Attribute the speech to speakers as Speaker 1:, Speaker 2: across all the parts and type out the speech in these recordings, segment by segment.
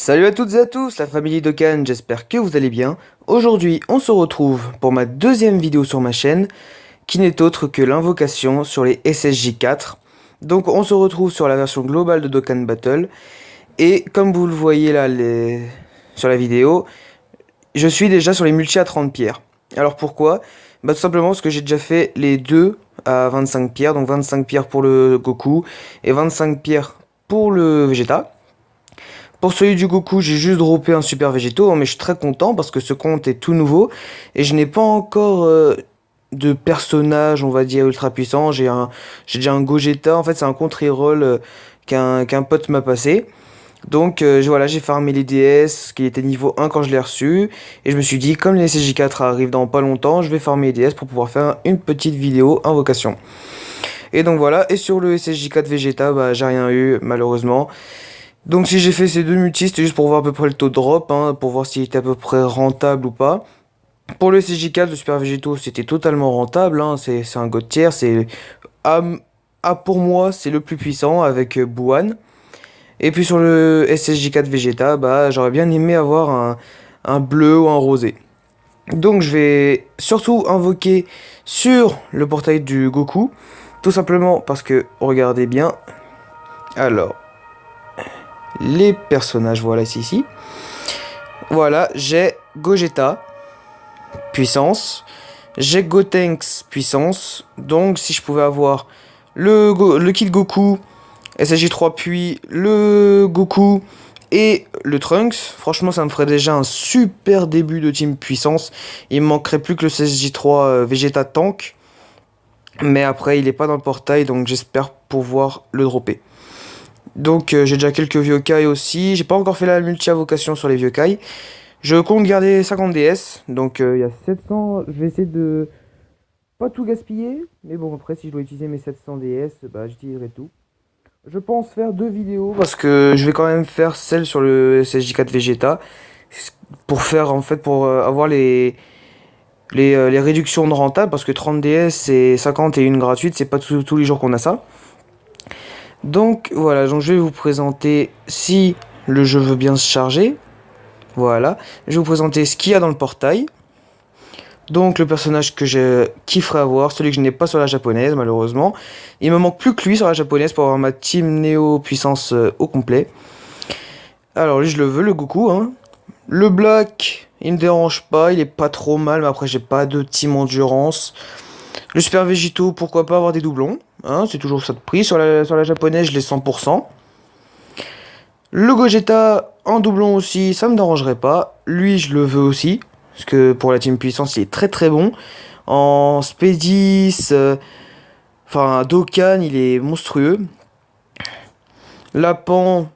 Speaker 1: Salut à toutes et à tous, la famille Dokkan, j'espère que vous allez bien. Aujourd'hui, on se retrouve pour ma deuxième vidéo sur ma chaîne, qui n'est autre que l'invocation sur les SSJ4. Donc on se retrouve sur la version globale de Dokkan Battle. Et comme vous le voyez là sur la vidéo, je suis déjà sur les multi à 30 pierres. Alors pourquoi? Bah tout simplement parce que j'ai déjà fait les deux à 25 pierres, donc 25 pierres pour le Goku et 25 pierres pour le Vegeta. Pour celui du Goku, j'ai juste droppé un super végétaux, mais je suis très content parce que ce compte est tout nouveau et je n'ai pas encore de personnage, on va dire, ultra puissant. J'ai déjà un Gogeta, en fait c'est un compte reroll qu'un pote m'a passé. Donc voilà, j'ai farmé les DS qui étaient niveau 1 quand je l'ai reçu. Et je me suis dit, comme les SSJ4 arrivent dans pas longtemps, je vais farmer les DS pour pouvoir faire une petite vidéo invocation. Et donc voilà, et sur le SSJ4 Vegeta, bah j'ai rien eu malheureusement. Donc si j'ai fait ces deux multis, c'était juste pour voir à peu près le taux de drop, hein, pour voir s'il était à peu près rentable ou pas. Pour le SSJ4, le Super Végétaux, c'était totalement rentable, hein, c'est un god tier, pour moi, c'est le plus puissant avec Buan. Et puis sur le SSJ4 Vegeta, bah j'aurais bien aimé avoir un bleu ou un rosé. Donc je vais surtout invoquer sur le portail du Goku, tout simplement parce que, regardez bien, alors, les personnages, voilà, c'est ici. Voilà, j'ai Gogeta, puissance. J'ai Gotenks, puissance. Donc, si je pouvais avoir le Kid Goku, SSJ3, puis le Goku et le Trunks, franchement, ça me ferait déjà un super début de team puissance. Il me manquerait plus que le SSJ3 Vegeta Tank. Mais après, il est pas dans le portail, donc j'espère pouvoir le dropper. Donc j'ai déjà quelques vieux Kai aussi. J'ai pas encore fait la multi-avocation sur les vieux Kai. Je compte garder 50 DS. Donc il y a 700. Je vais essayer de pas tout gaspiller. Mais bon, après, si je dois utiliser mes 700 DS, bah j'utiliserai tout. Je pense faire deux vidéos parce que je vais quand même faire celle sur le SSJ4 Vegeta. Pour faire en fait, pour avoir les réductions de rentable. Parce que 30 DS et 50 et une gratuite, c'est pas tous les jours qu'on a ça. Donc voilà, donc je vais vous présenter si le jeu veut bien se charger. Voilà, je vais vous présenter ce qu'il y a dans le portail. Donc le personnage que je kifferais avoir, celui que je n'ai pas sur la japonaise malheureusement. Il me manque plus que lui sur la japonaise pour avoir ma team Néo puissance au complet. Alors lui je le veux, le Goku, hein. Le Black, il me dérange pas, il est pas trop mal, mais après j'ai pas de team endurance. Le Super Végétaux, pourquoi pas avoir des doublons, hein, c'est toujours ça de prix. Sur la japonaise, je l'ai 100%. Le Gogeta en doublon aussi, ça me dérangerait pas. Lui, je le veux aussi. Parce que pour la team puissance, il est très très bon. En Spedis, enfin Dokkan, il est monstrueux. Lapan,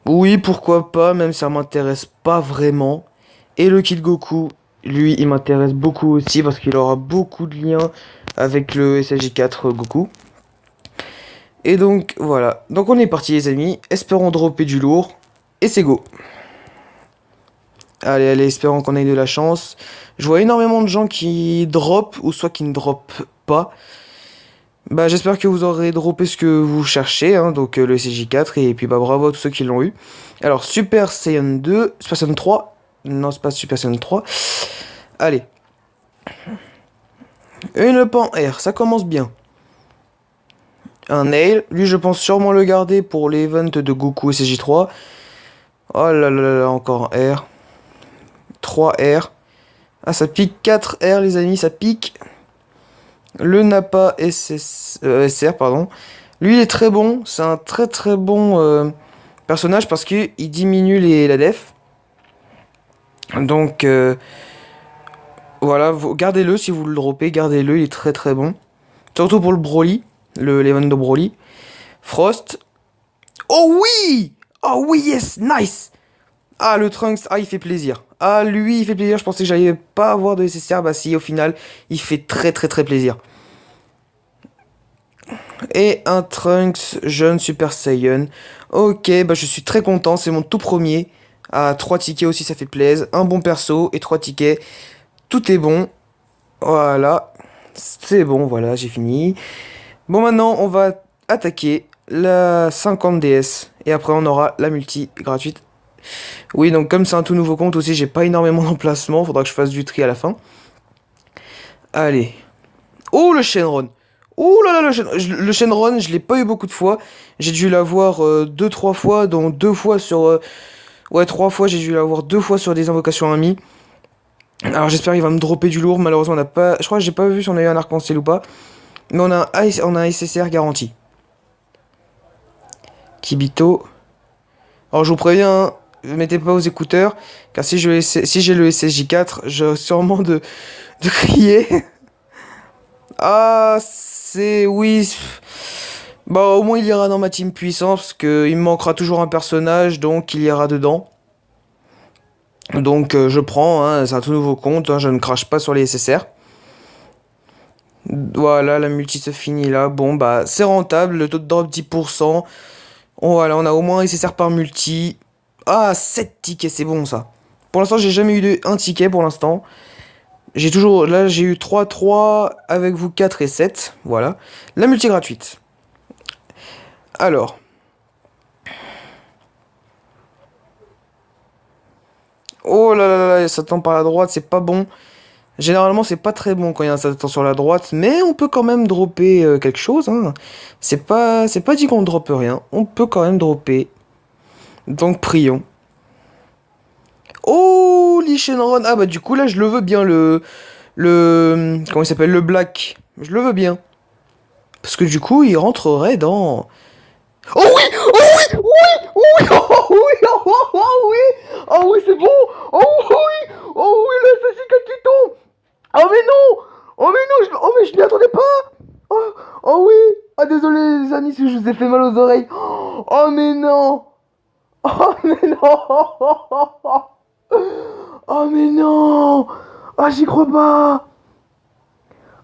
Speaker 1: oui, pourquoi pas, même si ça m'intéresse pas vraiment. Et le Kid Goku, lui, il m'intéresse beaucoup aussi parce qu'il aura beaucoup de liens avec le SSJ4 Goku. Et donc voilà, donc on est parti les amis, espérons dropper du lourd, et c'est go. Allez, allez, espérons qu'on ait de la chance. Je vois énormément de gens qui drop, ou soit qui ne drop pas. Bah j'espère que vous aurez droppé ce que vous cherchez, hein, donc le SSJ4, et puis bah bravo à tous ceux qui l'ont eu. Alors Super Saiyan 2, Super Saiyan 3, non c'est pas Super Saiyan 3. Allez. Une pan R, ça commence bien. Un Nail, lui je pense sûrement le garder pour l'event de Goku SSJ3. Oh là là là, encore un R. 3 R. Ah, ça pique 4 R, les amis, ça pique. Le Nappa SR, pardon. Lui, il est très bon. C'est un très très bon personnage parce qu'il diminue la def. Donc, voilà, gardez-le si vous le droppez. Gardez-le, il est très très bon. Surtout pour le Broly, l'event de Broly. Frost. Oh oui! Oh oui, yes, nice! Ah, le Trunks, ah, il fait plaisir. Ah, lui, il fait plaisir. Je pensais que j'allais pas avoir de SSR. Bah, si, au final, il fait très, très, très plaisir. Et un Trunks jeune Super Saiyan. Ok, bah, je suis très content. C'est mon tout premier. Ah, 3 tickets aussi, ça fait plaisir. Un bon perso et 3 tickets. Tout est bon. Voilà. C'est bon, voilà, j'ai fini. Bon, maintenant, on va attaquer la 50 DS. Et après, on aura la multi gratuite Oui, donc comme c'est un tout nouveau compte aussi, j'ai pas énormément d'emplacements. Faudra que je fasse du tri à la fin. Allez. Oh, le Shenron. Oh là là, le Shenron, je l'ai pas eu beaucoup de fois. J'ai dû l'avoir 2-3 fois, dont 2 fois sur... ouais, 3 fois, j'ai dû l'avoir 2 fois sur des invocations amies. Alors j'espère qu'il va me dropper du lourd. Malheureusement, on n'a pas... Je crois que j'ai pas vu si on a eu un arc-en-ciel ou pas. Mais on a un SSR garanti. Kibito. Alors je vous préviens, hein, mettez pas aux écouteurs, car si j'ai le SSJ4, j'ai sûrement de crier. Ah, c'est... Oui. Bah au moins il ira dans ma team puissance, parce qu'il me manquera toujours un personnage, donc il ira dedans. Donc je prends, hein, c'est un tout nouveau compte, hein, je ne crache pas sur les SSR. Voilà, la multi se finit là. Bon bah c'est rentable, le taux de drop 10%. Voilà, on a au moins un SSR par multi. Ah, 7 tickets, c'est bon ça. Pour l'instant, j'ai jamais eu un ticket pour l'instant. J'ai toujours. Là, j'ai eu 3 avec vous 4 et 7. Voilà. La multi gratuite. Alors. Oh là là là, ça tend par la droite, c'est pas bon. Généralement, c'est pas très bon quand il y a un Satan sur la droite, mais on peut quand même dropper quelque chose. Hein. C'est pas dit qu'on ne droppe rien. On peut quand même dropper. Donc, prions. Oh, Lee Shenron. Ah bah du coup, là, je le veux bien, comment il s'appelle, le black. Je le veux bien. Parce que du coup, il rentrerait dans... Oh oui! Oh oui! Oui! Oui! Oh oui! Oh oui! Oh oui, c'est bon! Oh oui! Oh oui, le SSJ4 qui tombe! Oh mais non! Oh mais non! Oh mais je m'y attendais pas! Oh, oh oui! Ah désolé les amis si je vous ai fait mal aux oreilles! Oh mais non! Oh mais non! Oh mais non! Ah j'y crois pas!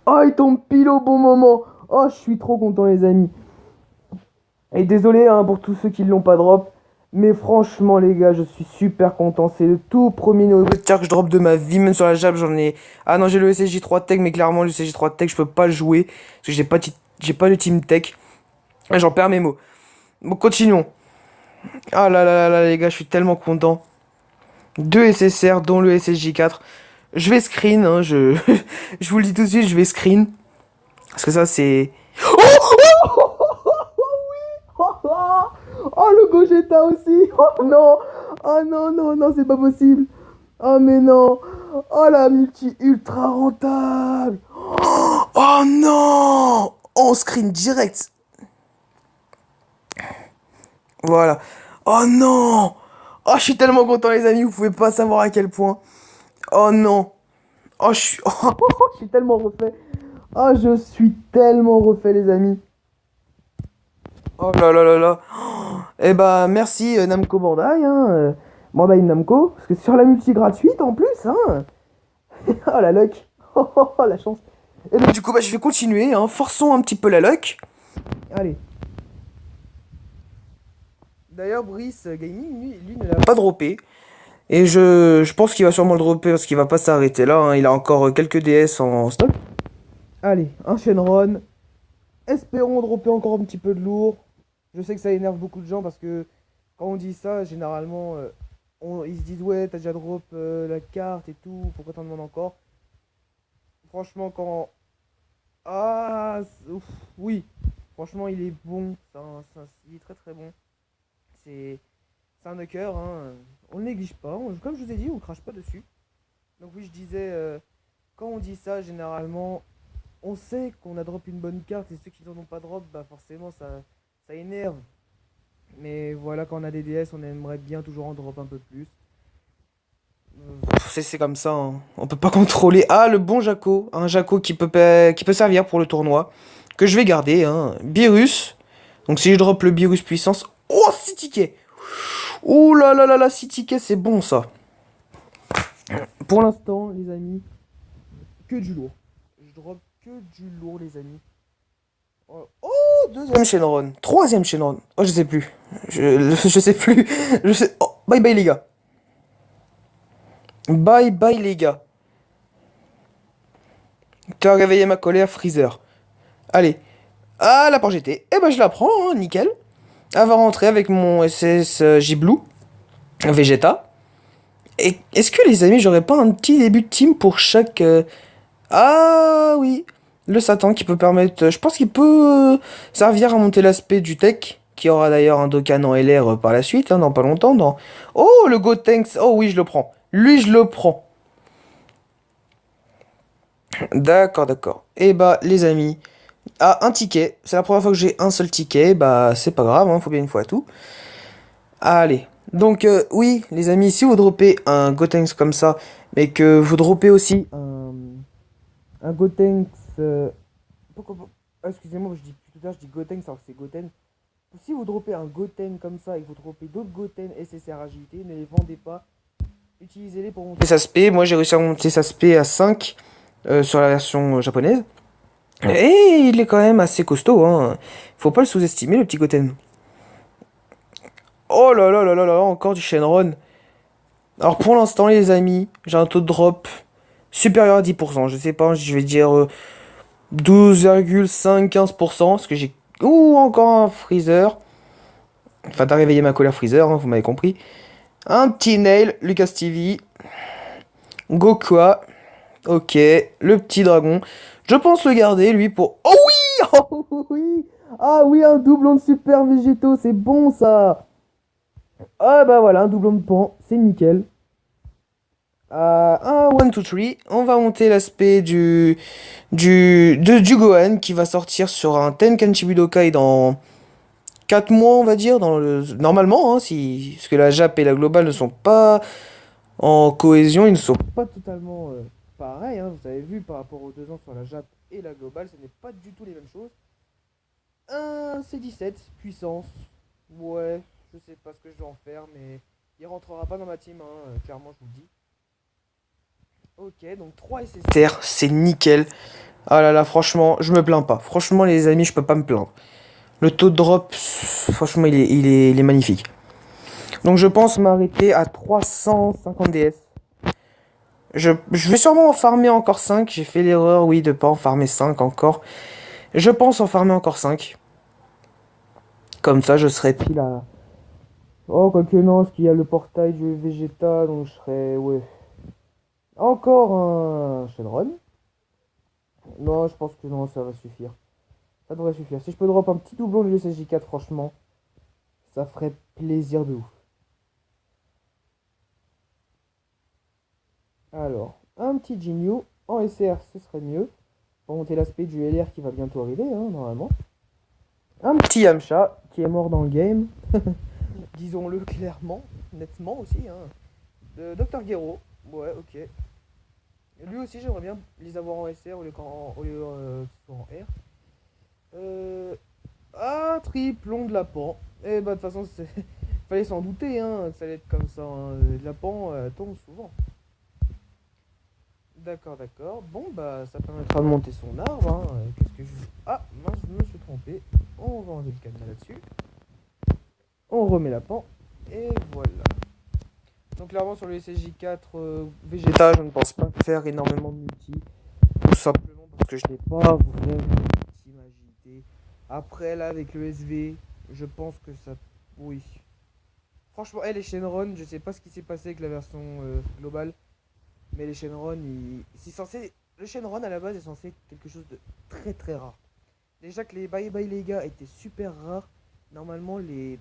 Speaker 1: Oh il tombe pile au bon moment! Oh je suis trop content les amis! Et désolé hein, pour tous ceux qui l'ont pas drop. Mais franchement les gars je suis super content. C'est le tout premier nouveau tiers que je drop de ma vie. Même sur la jab j'en ai... Ah non j'ai le SSJ3 Tech mais clairement le SSJ3 Tech je peux pas le jouer. Parce que j'ai pas le team Tech. Et j'en perds mes mots. Bon continuons. Ah là là là là les gars je suis tellement content. 2 SSR dont le SSJ4. Je vais screen, hein, je vous le dis tout de suite, je vais screen. Parce que ça, c'est... Oh, oh, oh, oh, oh, le Gogeta aussi. Oh non. Oh non, non, non, c'est pas possible. Oh mais non. Oh la multi ultra rentable. Oh non. On screen direct. Voilà. Oh non. Oh, je suis tellement content les amis, vous pouvez pas savoir à quel point. Oh non. Oh, je suis... Oh, je suis tellement refait. Oh, je suis tellement refait, les amis. Oh là là là là. Eh bah, merci Namco Bandai, hein. Bandai Namco. Parce que sur la multi gratuite en plus, hein. Oh la luck. Oh, oh, oh, la chance. Et donc, du coup, bah, je vais continuer, hein. Forçons un petit peu la luck. Allez. D'ailleurs, Brice Gaming, lui ne l'a pas droppé. Et je pense qu'il va sûrement le dropper parce qu'il va pas s'arrêter là. Hein. Il a encore quelques DS en stock. Allez, un Shenron. Espérons dropper encore un petit peu de lourd. Je sais que ça énerve beaucoup de gens parce que quand on dit ça, généralement, ils se disent ouais, t'as déjà drop la carte et tout, pourquoi t'en demandes encore? Franchement, quand... Ah, ouf, oui. Franchement, il est bon. Il est très très bon. C'est un knocker, hein. On le néglige pas. Comme je vous ai dit, on crache pas dessus. Donc oui, je disais, quand on dit ça, généralement, on sait qu'on a drop une bonne carte et ceux qui n'en ont pas drop, bah forcément ça énerve. Mais voilà, quand on a des DS, on aimerait bien toujours en drop un peu plus. C'est comme ça, hein. On peut pas contrôler. Ah, le bon Jaco, un Jaco qui peut servir pour le tournoi, que je vais garder, hein. Beerus. Donc si je drop le Beerus puissance, oh 6 tickets. Ouh là là là là, 6 tickets, c'est bon ça. Pour l'instant, les amis, que du lourd. Je drop que du lourd, les amis. Oh, deuxième Shenron. Troisième Shenron. Oh, je sais plus. Je sais plus. Je sais... Oh, bye bye, les gars. Bye bye, les gars. Tu as réveillé ma colère, Freezer. Allez. Ah, la GT. Eh ben, je la prends, hein, nickel. Elle va rentrer avec mon SSJ Blue. Vegeta. Et est-ce que les amis, j'aurais pas un petit début de team pour chaque... Ah oui, le Satan qui peut permettre... Je pense qu'il peut servir à monter l'aspect du tech, qui aura d'ailleurs un Dokkan en LR par la suite, hein, dans pas longtemps. Dans... Oh, le Gotenks. Oh oui, je le prends. Lui, je le prends. D'accord, d'accord. Et bah, les amis, un ticket. C'est la première fois que j'ai un seul ticket. Bah, c'est pas grave, hein, faut bien une fois tout. Allez. Donc, oui, les amis, si vous droppez un Gotenks comme ça, mais que vous droppez aussi un Gotenks. Pourquoi pas- Ah, excusez-moi, je dis tout à l'heure, je dis Gotenks alors que c'est Goten. Si vous droppez un Goten comme ça et que vous droppez d'autres Goten SSR agilité, ne les vendez pas. Utilisez-les pour monter sa SP. Moi, j'ai réussi à monter sa SP à 5 sur la version japonaise. Et il est quand même assez costaud, hein. Faut pas le sous-estimer, le petit Goten. Oh là là là là là, encore du Shenron. Alors pour l'instant, les amis, j'ai un taux de drop supérieur à 10%. Je sais pas, je vais dire 12,5-15%. Parce que j'ai... Ouh, encore un Freezer. Enfin, t'as réveillé ma colère Freezer, hein, vous m'avez compris. Un petit Nail, Lucas TV. Gokua. Ok, le petit dragon. Je pense le garder, lui, pour... Oh oui! Oh oui! Ah oui, un doublon de super végétaux, c'est bon ça! Ah bah voilà, un doublon de pan, c'est nickel. Un 1, 2, 3, on va monter l'aspect du Gohan qui va sortir sur un Tenkan Budokai dans 4 mois, on va dire, normalement, hein, si, parce que la Jap et la Globale ne sont pas en cohésion, ils ne sont pas totalement pareils, hein, vous avez vu par rapport aux 2 ans sur la Jap et la Globale, ce n'est pas du tout les mêmes choses. Un C17, puissance, ouais, je sais pas ce que je dois en faire, mais il rentrera pas dans ma team, hein, clairement je vous le dis. Ok, donc 3 SSR, c'est nickel. Ah là là, franchement, je me plains pas. Franchement, les amis, je peux pas me plaindre. Le taux de drop, franchement, il est magnifique. Donc je pense m'arrêter à 350 DS. Je vais sûrement en farmer encore 5. J'ai fait l'erreur, oui, de pas en farmer 5 encore. Je pense en farmer encore 5. Comme ça, je serai pile à... Oh, quoique non, parce qu'il y a le portail du Vegeta, donc je serai... Ouais. Encore un Shenron. Non, je pense que non, ça va suffire. Ça devrait suffire. Si je peux drop un petit doublon du SSJ4, franchement, ça ferait plaisir de ouf. Alors, un petit Jinyu en SR, ce serait mieux. Pour monter l'aspect du LR qui va bientôt arriver, hein, normalement. Un petit Yamcha qui est mort dans le game. Disons-le clairement, nettement aussi. Hein. Dr Gero, ouais, ok. Lui aussi, j'aimerais bien les avoir en SR au lieu qu'ils soient en R. Un triplon de Lapin. Et bah de toute façon, fallait s'en douter, hein, que ça allait être comme ça. Hein. Le Lapin tombe souvent. D'accord, d'accord. Bon, bah ça permettra de monter son arbre. Hein. Qu'est-ce que je... Ah, mince, je me suis trompé. On va enlever le cadenas là-dessus. On remet la pan. Et voilà. Donc clairement sur le SSJ4 Vegeta, je ne pense pas faire énormément de multi. Tout simplement parce que je n'ai pas vraiment team agilité. Après là avec le SV, je pense que ça... Oui. Franchement, les Shenron, je sais pas ce qui s'est passé avec la version globale. Mais les Shenron, c'est censé... Le Shenron à la base est censé être quelque chose de très très rare. Déjà que les Bye Bye les gars étaient super rares. Normalement les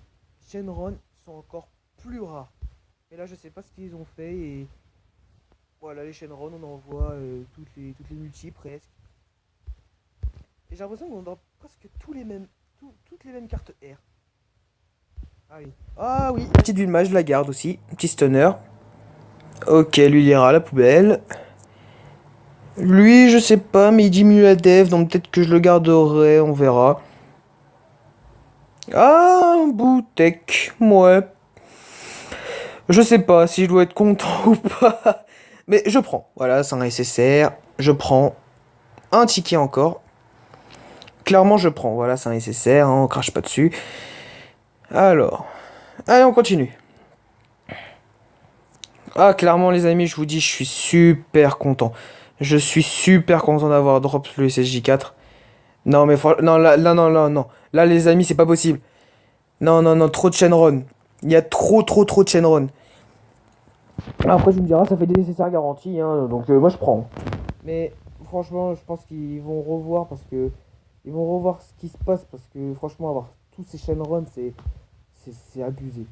Speaker 1: Shenron sont encore plus rares. Et là je sais pas ce qu'ils ont fait et... Voilà les Shenron on en voit toutes les multi presque. Et j'ai l'impression qu'on a presque toutes les mêmes cartes R. Ah oui. Ah oui, petite vue de mage, je la garde aussi. Petit stunner. Ok, lui il ira à la poubelle. Lui, je sais pas, mais il diminue la dev, donc peut-être que je le garderai, on verra. Ah, un Boutek, ouais. Je sais pas si je dois être content ou pas. Mais je prends. Voilà, c'est un SSR. Je prends un ticket encore. Clairement, je prends. Voilà, c'est un SSR, hein, on crache pas dessus. Alors, allez, on continue. Ah, clairement, les amis, je vous dis, je suis super content. Je suis super content d'avoir drop le SSJ4. Non, mais non, là, non, non, non. Là, les amis, c'est pas possible. Non, non, non, trop de Shenron. Il y a trop de Shenron. Après, tu me diras, ça fait des nécessaires garantis, hein, donc moi je prends. Mais franchement, je pense qu'ils vont revoir parce que ils vont revoir ce qui se passe parce que franchement, avoir tous ces Shenron, c'est abusé.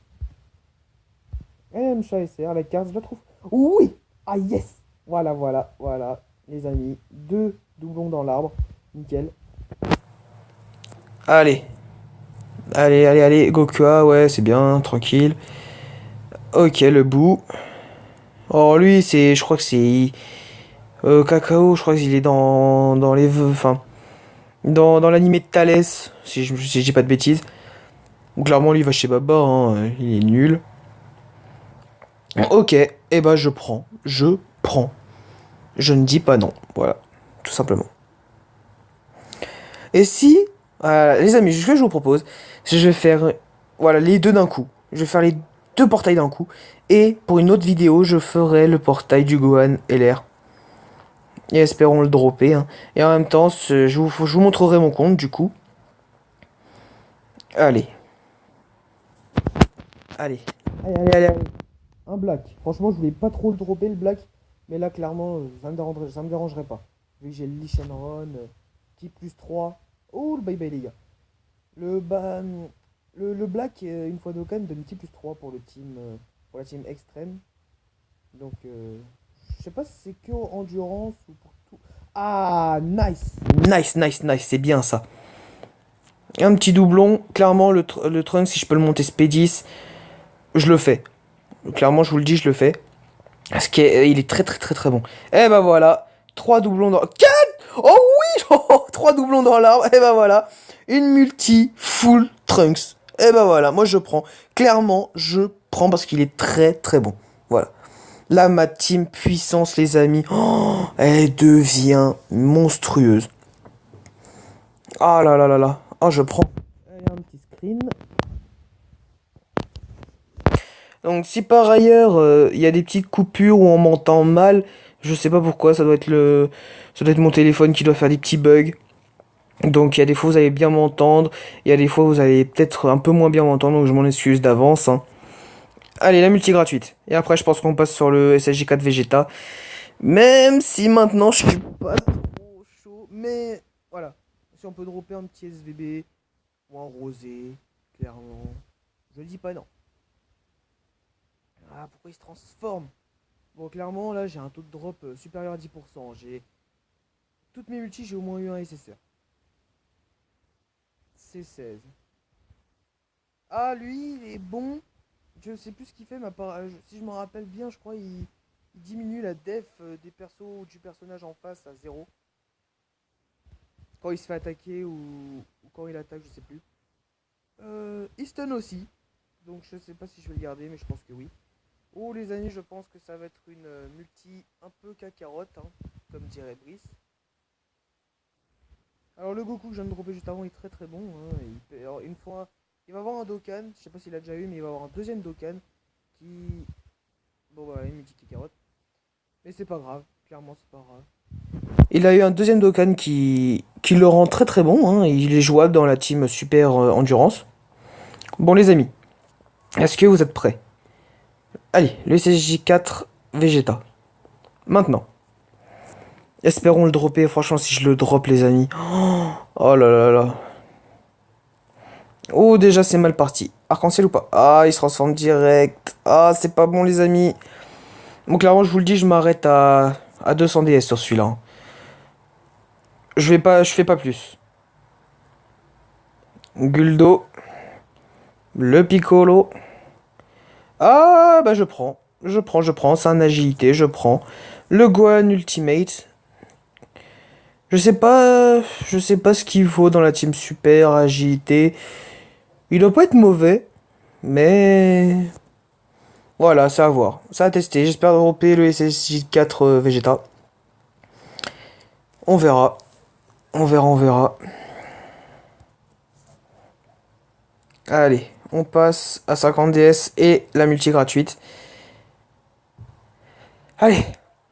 Speaker 1: M SR, la carte, je la trouve. Oui! Ah yes! Voilà, voilà, voilà, les amis. Deux doublons dans l'arbre. Nickel. Allez, allez, Gokua, ouais, c'est bien, tranquille. Ok, le bout. Oh, lui, je crois que c'est. Cacao, je crois qu'il est dans les. Enfin, dans l'animé de Thalès, si je dis pas de bêtises. Donc, clairement, lui, il va chez Baba, hein, il est nul. Ok, et bah, je prends. Je prends. Je ne dis pas non. Voilà, tout simplement. Et si, les amis, ce que je vous propose, c'est que je vais faire, voilà, les deux d'un coup. Je vais faire les deux portails d'un coup. Et pour une autre vidéo, je ferai le portail du Gohan LR. Et espérons le dropper, hein. Et en même temps, je vous montrerai mon compte, du coup. Allez. Allez. Allez. Un black. Franchement, je voulais pas trop le dropper, le black. Mais là, clairement, ça me dérangerait pas. Vu que j'ai le Lee Shenron, type plus 3. Oh, le bye-bye, les gars. Le, bah, le black, une fois Dokkan, donne type plus 3 pour le team, pour la team extrême. Donc, je sais pas si c'est que endurance ou pour tout. Ah, nice. Nice. C'est bien ça. Un petit doublon. Clairement, le Trunks, si je peux le monter SP10, je le fais. Clairement, je vous le dis, je le fais. Parce qu'il est très bon. Et bah voilà. 3 doublons dans. 4. Oh oui. Oh, 3 doublons dans l'arbre. Et bah voilà. Une multi full Trunks. Et bah voilà. Moi, je prends. Clairement, je prends parce qu'il est très bon. Voilà. Là, ma team puissance, les amis, oh, elle devient monstrueuse. Ah là. Oh, je prends. Allez, un petit screen. Donc, si par ailleurs, il y a des petites coupures où on m'entend mal, je sais pas pourquoi, ça doit être mon téléphone qui doit faire des petits bugs. Donc, il y a des fois, vous allez bien m'entendre. Il y a des fois, vous allez peut-être un peu moins bien m'entendre, donc je m'en excuse d'avance, hein. Allez, la multi gratuite. Et après, je pense qu'on passe sur le SSJ4 Vegeta. Même si maintenant je suis pas trop chaud, mais voilà. Si on peut dropper un petit SVB ou un rosé, clairement, je dis pas non. Ah, pourquoi il se transforme? Bon, clairement, là j'ai un taux de drop supérieur à 10%. Toutes mes multis, j'ai au moins eu un SSR. C'est 16. Ah, lui, il est bon. Je sais plus ce qu'il fait, mais si je me rappelle bien, je crois il diminue la def des persos ou du personnage en face à 0. Quand il se fait attaquer ou quand il attaque, je sais plus. Easton aussi. Donc je sais pas si je vais le garder, mais je pense que oui. Oh les amis, je pense que ça va être une multi un peu cacarotte, hein, comme dirait Brice. Alors le Goku que je viens de dropper juste avant est très bon, hein. Alors, une fois, il va avoir un Dokkan, je sais pas s'il a déjà eu, mais il va avoir un deuxième Dokkan qui... Bon voilà, une multi cacarotte. Mais c'est pas grave, clairement c'est pas grave. Il a eu un deuxième Dokkan qui le rend très bon, hein. Il est jouable dans la team Super Endurance. Bon les amis, est-ce que vous êtes prêts? Allez, le SSJ4 Vegeta. Maintenant. Espérons le dropper. Franchement, si je le drop, les amis. Oh là. Oh, déjà, c'est mal parti. Arc-en-ciel ou pas? Ah, il se transforme direct. Ah, c'est pas bon, les amis. Bon, clairement, je vous le dis, je m'arrête à 200 DS sur celui-là, hein. Je fais pas plus. Guldo. Le Piccolo. Ah, bah, je prends. Je prends. C'est un agilité, je prends. Le Gohan Ultimate. Je sais pas ce qu'il faut dans la team super, agilité. Il doit pas être mauvais, mais voilà, c'est à voir. Ça à tester. J'espère dropper le SSJ4 Vegeta. On verra. On verra. Allez, on passe à 50 DS et la multi gratuite. Allez,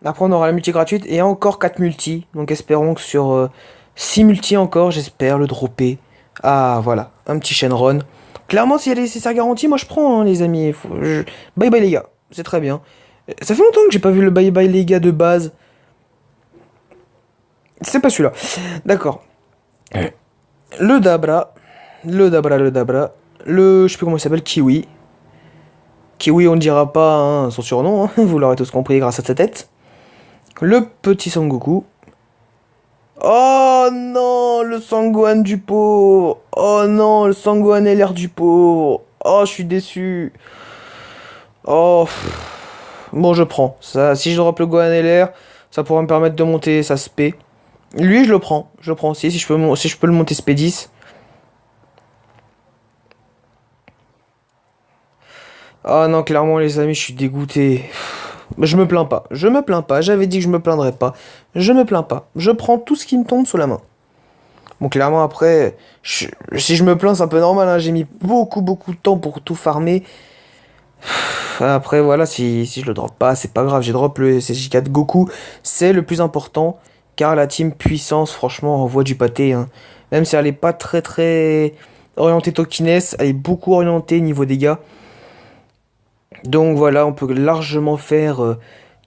Speaker 1: après on aura la multi gratuite et encore 4 multi. Donc espérons que sur 6 multi encore, j'espère le dropper. Ah voilà, un petit Shenron. Clairement, s'il y a des nécessaires garanties, moi je prends, hein, les amis. Bye bye les gars, c'est très bien. Ça fait longtemps que j'ai pas vu le Bye Bye les gars de base. C'est pas celui-là. D'accord. Le Dabra. Le Dabra. Le. Je sais plus comment il s'appelle. Kiwi. Kiwi, on ne dira pas hein, son surnom. Hein. Vous l'aurez tous compris grâce à sa tête. Le petit Sangoku. Oh non, le Sangohan du pauvre. Oh non, le Sangohan LR du pauvre. Oh, je suis déçu. Oh. Bon, je prends. Ça, si je drop le Gohan LR, ça pourra me permettre de monter sa SP. Lui, je le prends. Je le prends aussi. Si je peux le monter SP 10. Ah non, clairement, les amis, je suis dégoûté. Je me plains pas. Je me plains pas. J'avais dit que je me plaindrais pas. Je me plains pas. Je prends tout ce qui me tombe sous la main. Bon, clairement, après, si je me plains, c'est un peu normal. Hein. J'ai mis beaucoup, beaucoup de temps pour tout farmer. Après, voilà, si je le drop pas, c'est pas grave. J'ai drop le SSJ4 Goku. C'est le plus important. Car la team puissance, franchement, envoie du pâté. Hein. Même si elle est pas très, très orientée Tokiness, elle est beaucoup orientée niveau dégâts. Donc voilà, on peut largement faire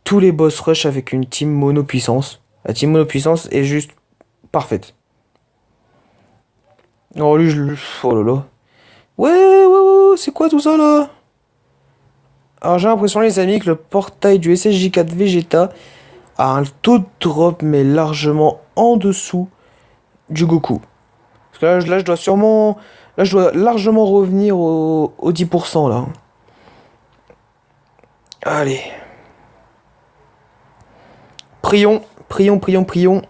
Speaker 1: tous les boss rush avec une team mono puissance. La team mono puissance est juste parfaite. Oh lui, oh là là. Ouais, ouais, ouais, ouais, c'est quoi tout ça là? Alors j'ai l'impression les amis que le portail du SSJ4 Vegeta a un taux de drop mais largement en dessous du Goku. Parce que là, je dois sûrement... Là je dois largement revenir au 10% là. Allez. Prions, prions, prions, prions.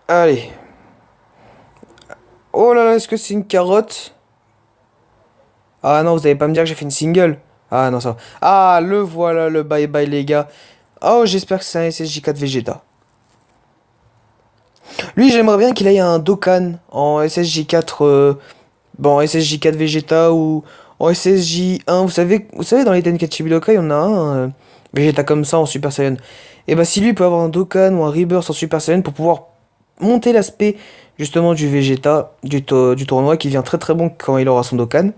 Speaker 1: Allez. Oh là là, est-ce que c'est une carotte? Ah non, vous allez pas me dire que j'ai fait une single. Ah non, ça va. Ah, le voilà, le bye bye les gars. Oh, j'espère que c'est un SSJ4 Vegeta. Lui, j'aimerais bien qu'il ait un Dokkan en SSJ4, bon, SSJ4 Vegeta ou en SSJ1. Vous savez, dans les Tenkaichi Budokai, il y en a un Vegeta comme ça en Super Saiyan. Et bah, si lui peut avoir un Dokkan ou un Rebirth en Super Saiyan pour pouvoir monter l'aspect justement du Vegeta du tournoi qui devient très très bon quand il aura son Dokkan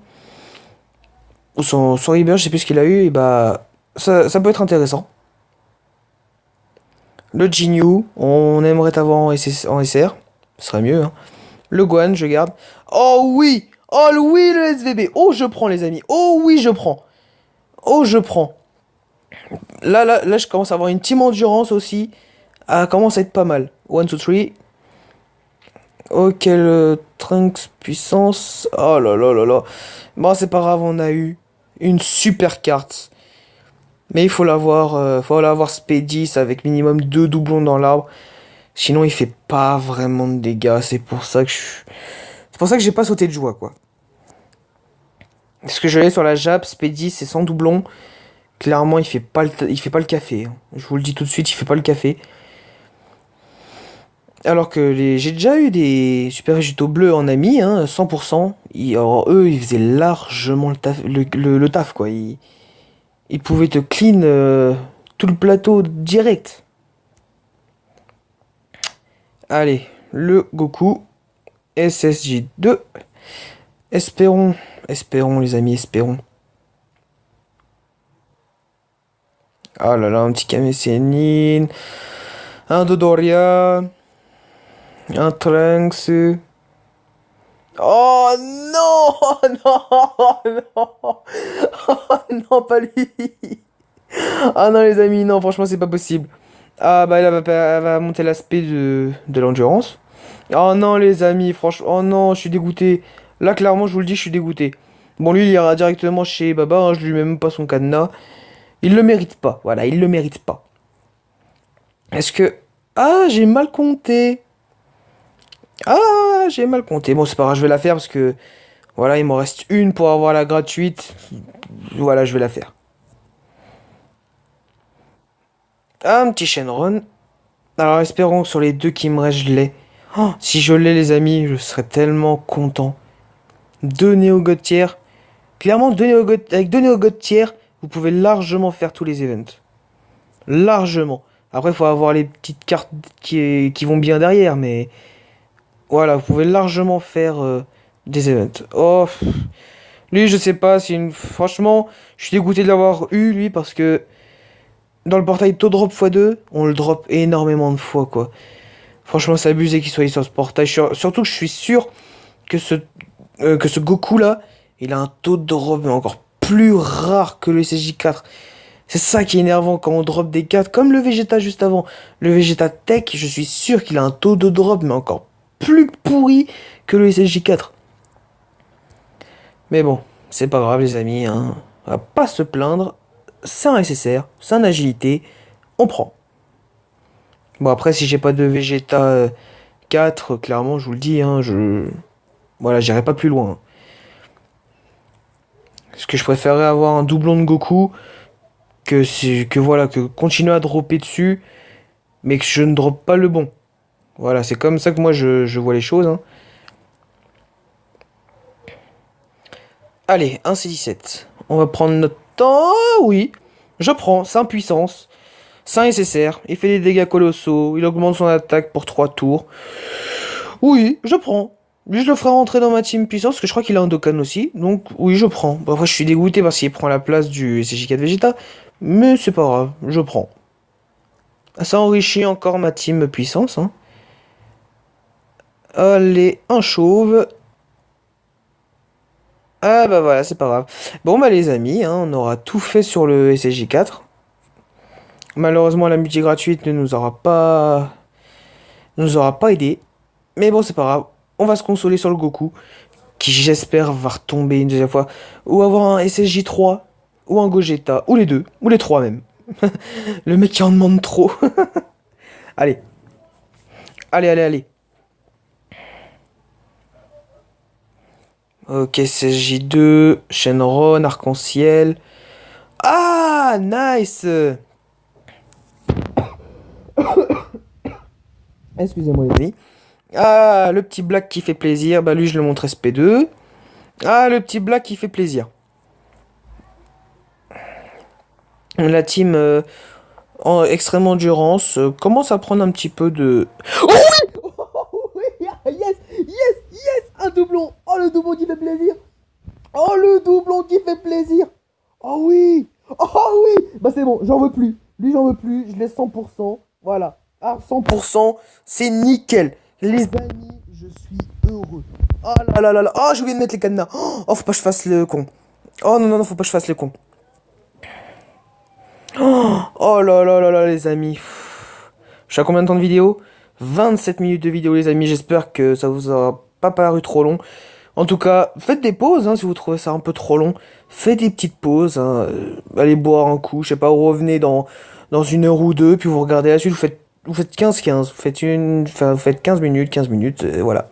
Speaker 1: ou son Rebirth, je sais plus ce qu'il a eu, et bah ça peut être intéressant. Le Jinyu, on aimerait t'avoir en SR, ce serait mieux. Hein. Le Gohan, je garde. Oh oui! Oh oui, le SVB! Oh, je prends, les amis! Oh oui, je prends! Oh, je prends! Là, je commence à avoir une team endurance aussi. Ah, commence à être pas mal. 1, 2, 3. Ok, le Trunks puissance. Oh là là là là. Bon, c'est pas grave, on a eu une super carte. Mais il faut l'avoir speed 10 avec minimum 2 doublons dans l'arbre. Sinon, il fait pas vraiment de dégâts. C'est pour ça que j'ai pas sauté de joie, quoi. Parce que je l'ai sur la Jap, speed 10 c'est sans doublon. Clairement, il fait pas le café. Hein. Je vous le dis tout de suite, il fait pas le café. Alors que j'ai déjà eu des super végétaux bleus en ami, hein, 100%. Alors, eux, ils faisaient largement le taf, quoi. Ils pouvaient te clean tout le plateau direct. Allez, le Goku, SSJ2. Espérons, espérons les amis, espérons. Ah là là, un petit Kame Sennin, un Dodoria, un Trunks. Oh non, non, non, oh non, pas lui. Ah non les amis, non, franchement c'est pas possible. Ah bah elle va monter l'aspect de l'endurance. Oh non les amis, franchement, oh non, je suis dégoûté. Là clairement je vous le dis, je suis dégoûté. Bon lui il ira directement chez Baba, hein, je lui mets même pas son cadenas. Il le mérite pas, voilà, il le mérite pas. Est-ce que... Ah, j'ai mal compté. Ah, j'ai mal compté. Bon c'est pas grave, je vais la faire parce que... Voilà, il m'en reste une pour avoir la gratuite. Voilà, je vais la faire. Un petit Shenron. Alors espérons que sur les deux qui me restent, je l'ai. Oh, si je l'ai les amis, je serais tellement content. Deux néo tiers. Clairement, avec deux néo tiers, vous pouvez largement faire tous les events. Largement. Après, il faut avoir les petites cartes qui vont bien derrière, mais... Voilà, vous pouvez largement faire Des events. Oh, lui, je sais pas, c'est une... Franchement, je suis dégoûté de l'avoir eu, lui, parce que dans le portail taux drop x2, on le drop énormément de fois, quoi. Franchement, c'est abusé qu'il soit sur ce portail. Surtout que je suis sûr que ce Goku-là, il a un taux de drop mais encore plus rare que le SSJ4. C'est ça qui est énervant quand on drop des 4, comme le Vegeta juste avant. Le Vegeta Tech, je suis sûr qu'il a un taux de drop mais encore plus pourri que le SSJ4. Mais bon, c'est pas grave les amis, hein. On va pas se plaindre. C'est un SSR, c'est un agilité, on prend. Bon après si j'ai pas de Vegeta 4, clairement je vous le dis, hein, voilà, j'irai pas plus loin. Parce que je préférerais avoir un doublon de Goku que voilà, que continuer à dropper dessus, mais que je ne droppe pas le bon. Voilà, c'est comme ça que moi je vois les choses, hein. Allez, un C17. On va prendre notre temps. Ah oui, je prends, c'est puissance. C'est un SSR, il fait des dégâts colossaux, il augmente son attaque pour 3 tours. Oui, je prends. Lui, je le ferai rentrer dans ma team puissance, parce que je crois qu'il a un Dokkan aussi. Donc, oui, je prends. Bon, après, je suis dégoûté parce qu'il prend la place du SJ4 Vegeta. Mais c'est pas grave, je prends. Ça enrichit encore ma team puissance, hein. Allez, un chauve. Ah bah voilà, c'est pas grave. Bon bah les amis, hein, on aura tout fait sur le SSJ4. Malheureusement, la multi gratuite ne nous aura pas aidé. Mais bon, c'est pas grave. On va se consoler sur le Goku, qui j'espère va retomber une deuxième fois. Ou avoir un SSJ3, ou un Gogeta, ou les deux, ou les trois même. Le mec qui en demande trop. Allez. Allez, allez, allez. Ok, SSJ2, Shenron, Arc-en-Ciel. Ah, nice. Excusez-moi les amis. Ah, le petit Black qui fait plaisir. Bah lui, je le montre SP2. Ah, le petit Black qui fait plaisir. La team en extrême endurance commence à prendre un petit peu de... Oh oui. Oh oui. Yes, yes, yes. Un doublon. Oh, le doublon qui fait plaisir. Oh, le doublon qui fait plaisir. Oh oui. Oh oui. Bah c'est bon, j'en veux plus. Lui, j'en veux plus. Je laisse 100%. Voilà. À 100%, c'est nickel. Les amis, je suis heureux. Oh là là là là. Oh, j'ai oublié de mettre les cadenas. Oh, faut pas que je fasse le con. Oh non, non, non, faut pas que je fasse le con. Oh là là là là, les amis. Je suis à combien de temps de vidéo? 27 minutes de vidéo, les amis. J'espère que ça vous a pas paru trop long. En tout cas, faites des pauses, hein, si vous trouvez ça un peu trop long. Faites des petites pauses, hein. Allez boire un coup, je sais pas, vous revenez dans une heure ou deux, puis vous regardez la suite, vous faites 15-15, vous faites 15 minutes, voilà.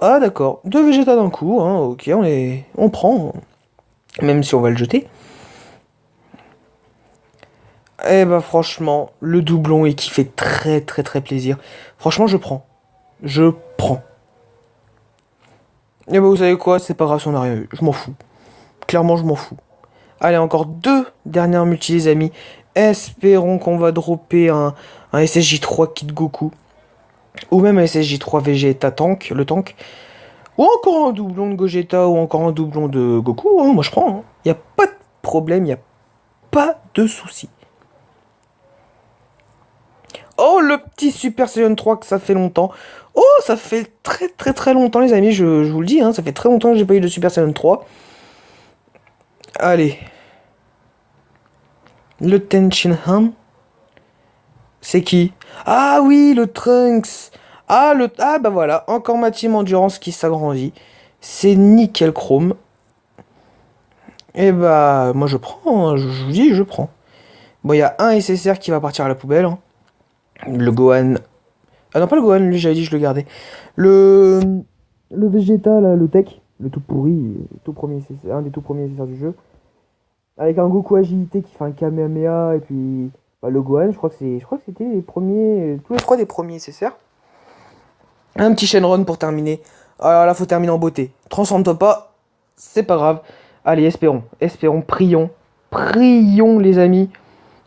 Speaker 1: Ah d'accord, deux Vegeta d'un coup, hein, ok, on prend, même si on va le jeter. Eh bah franchement, le doublon et qui fait très très très plaisir. Franchement, je prends. Je prends. Et bah vous savez quoi, c'est pas grave si on a rien eu, je m'en fous. Clairement, je m'en fous. Allez, encore deux dernières multi, les amis. Espérons qu'on va dropper un SSJ3 Kid Goku. Ou même un SSJ3 Vegeta Tank, le tank. Ou encore un doublon de Gogeta, ou encore un doublon de Goku. Hein, moi, je prends. Il n'y a pas de problème, il n'y a pas de souci. Oh, le petit Super Saiyan 3 que ça fait longtemps. Oh, ça fait très très très longtemps, les amis, je vous le dis. Hein, ça fait très longtemps que j'ai pas eu de Super Saiyan 3. Allez. Le Tenshinhan. C'est qui? Ah oui, le Trunks. Ah bah voilà, encore ma team endurance qui s'agrandit. C'est nickel chrome. Et bah moi je prends, hein, je vous dis, je prends. Bon, il y a un SSR qui va partir à la poubelle, hein. Le Gohan. Ah non, pas le Gohan, lui j'avais dit je le gardais. Le le Vegeta là, le Tech, le tout pourri, tout premier SSR, un des tout premiers SSR du jeu. Avec un Goku agilité qui fait un Kamehameha et puis bah, le Gohan, je crois que c'était les premiers, tous les trois des premiers SSR. Un petit Shenron pour terminer. Alors là, faut terminer en beauté. Transforme-toi pas, c'est pas grave. Allez, espérons, prions les amis.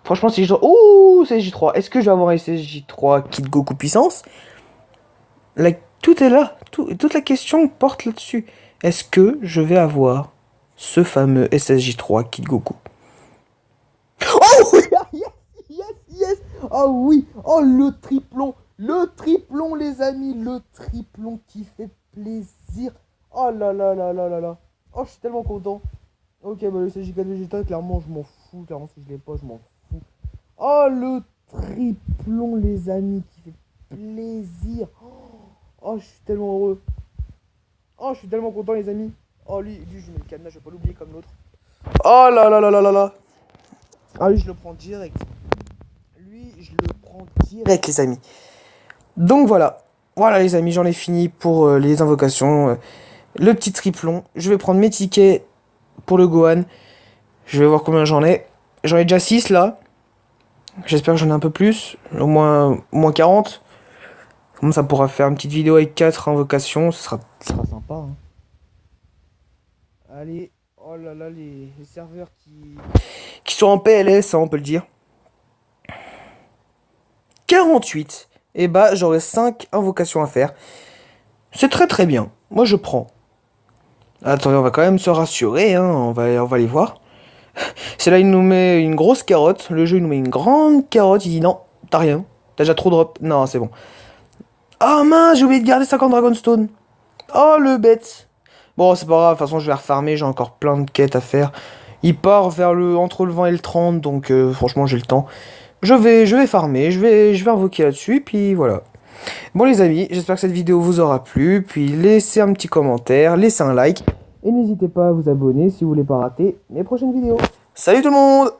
Speaker 1: Franchement, si je... Ouh, SSJ3. Est-ce que je vais avoir un SSJ3 Kid Goku puissance? Là, tout est là. toute la question porte là-dessus. Est-ce que je vais avoir ce fameux SSJ3 Kid Goku? Oh oui, yes, yes, yes. Oh oui, oh le triplon les amis, le triplon qui fait plaisir. Oh là là là là là là. Oh, je suis tellement content. Ok, bah le SSJ4 Vegeta, clairement, je m'en fous. Clairement, si je l'ai pas, je m'en fous. Oh, le triplon, les amis, qui fait plaisir. Oh, je suis tellement heureux. Oh, je suis tellement content, les amis. Oh, lui, je mets le cadenas, je vais pas l'oublier comme l'autre. Oh là là là là là là. Ah, lui, je le prends direct. Lui, je le prends direct, les amis. Donc voilà. Voilà, les amis, j'en ai fini pour les invocations. Le petit triplon. Je vais prendre mes tickets pour le Gohan. Je vais voir combien j'en ai. J'en ai déjà 6 là. J'espère que j'en ai un peu plus. Au moins 40. Comme ça pourra faire une petite vidéo avec 4 invocations. Ça sera sympa. Hein. Allez. Oh là là, les serveurs qui sont en PLS, hein, on peut le dire. 48. Et bah, j'aurai 5 invocations à faire. C'est très très bien. Moi, je prends. Attendez, on va quand même se rassurer. Hein. On va les voir. C'est là, il nous met une grosse carotte. Le jeu, il nous met une grande carotte. Il dit non, t'as rien. T'as déjà trop drop. Non, c'est bon. Ah mince, j'ai oublié de garder 50 Dragonstone. Oh, le bête. Bon, c'est pas grave. De toute façon, je vais refarmer. J'ai encore plein de quêtes à faire. Il part entre le 20 et le 30. Donc, franchement, j'ai le temps. Je vais farmer. Je vais invoquer là-dessus. Puis voilà. Bon, les amis, j'espère que cette vidéo vous aura plu. Puis laissez un petit commentaire. Laissez un like. Et n'hésitez pas à vous abonner si vous voulez pas rater mes prochaines vidéos. Salut tout le monde!